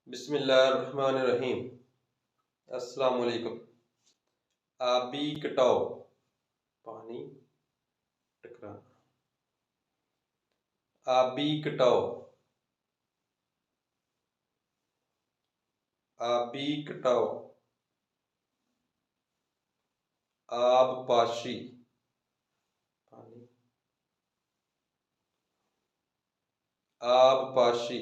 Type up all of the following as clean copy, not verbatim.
बिस्मिल्लाहिर्रहमानिर्रहीम। अस्सलाम वालेकुम। आबी कटाओ, पानी टकराना। आबी कटाओ, आबी कटाओ। आब पाशी, पानी। आब पाशी,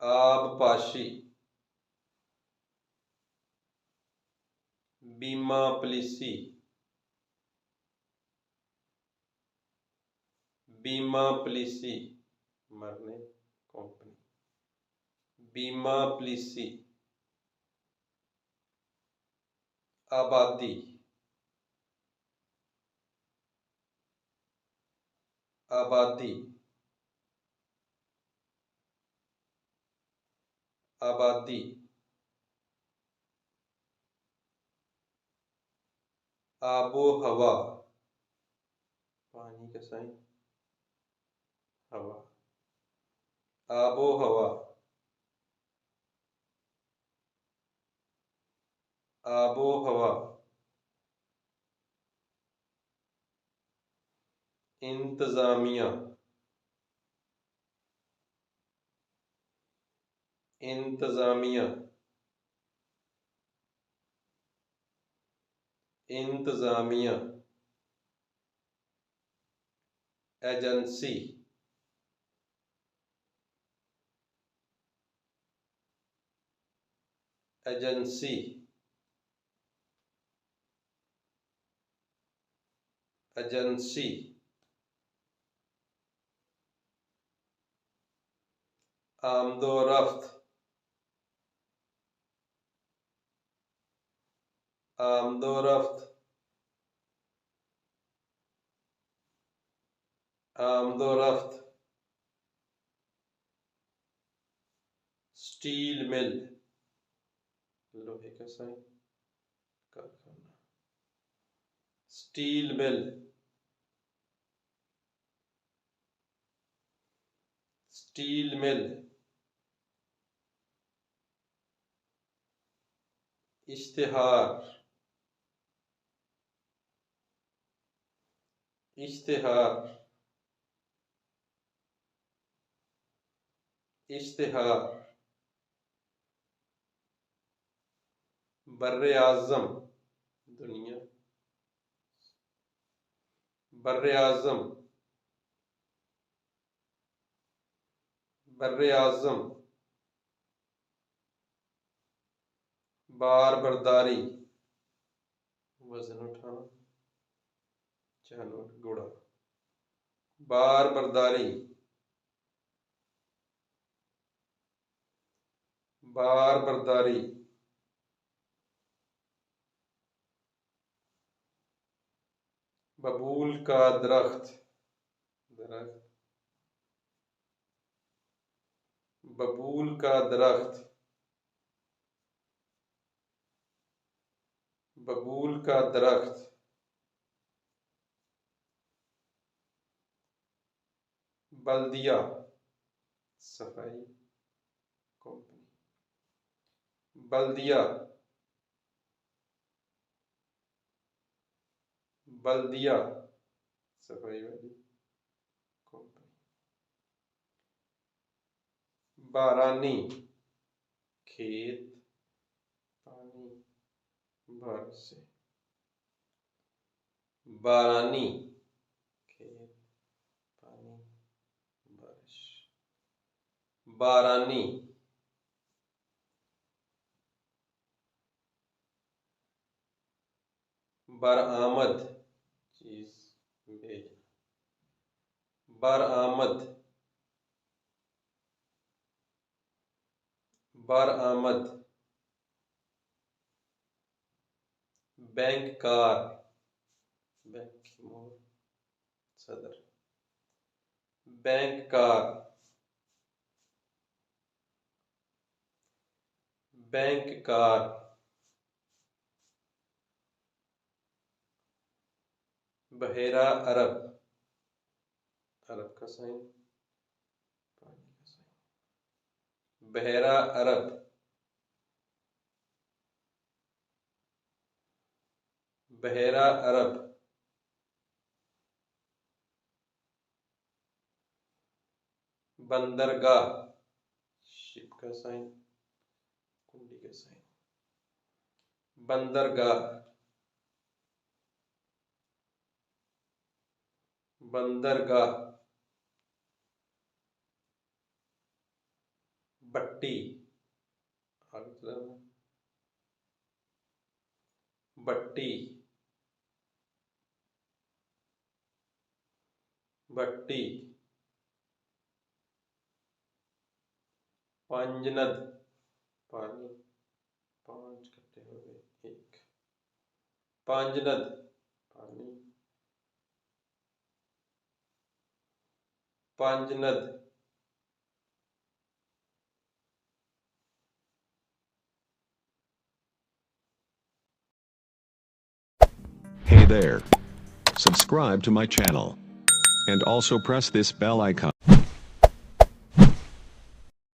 आब पाशी। बीमा पॉलिसी, बीमा पॉलिसी। मरने कंपनी, बीमा पॉलिसी। आबादी, आबादी। आबादी। आबो हवा, पानी का साइन, हवा। आबो हवा, आबो हवा। इंतजामिया, इंतजामिया। इंतजामिया। Agency, agency. एजेंसी। आमदोरफ्त, आमदोरफ्त। आमदोरफ्त। स्टील मिल, लोहे का साइन, कारखाना। Steel mill, steel mill. इश्तिहार, इश्तिहार। इश्तिहार। बर्रे आज़म, दुनिया। बर्रे आज़म, बर्रे आज़म। बार बर्दारी, वजन उठाना, जानवर, घोड़ा। बार बर्दारी, बार बर्दारी। बबूल का दरख्त, दरख्त। बबूल का दरख्त, बबूल का दरख्त। बल्दिया, सफाई कंपनी। बल्दिया, बल्दिया, सफाई वाली कंपनी। बारानी, खेत, पानी, बारिश से। बारानी, खेत, पानी, बारिश। बारानी। बरआमद, चीज भेजना। बरआमद, बरआमद। बैंककार, बैंक की मोहर, सदर। बैंककार, बैंककार। बहेरा अरब, अरब का साइन, बहरा अरब, बहरा अरब, बंदरगाह, शिप का साइन, कुंडी का साइन, बंदरगाह, बंदरगाह, बट्टी, आगे चलाना, बट्टी, बट्टी, पांजनद, पानी, पांच कट्टे हो गए एक, पांजनद, पानी, पांजनद, Hey there. Subscribe to my channel. And also press this bell icon.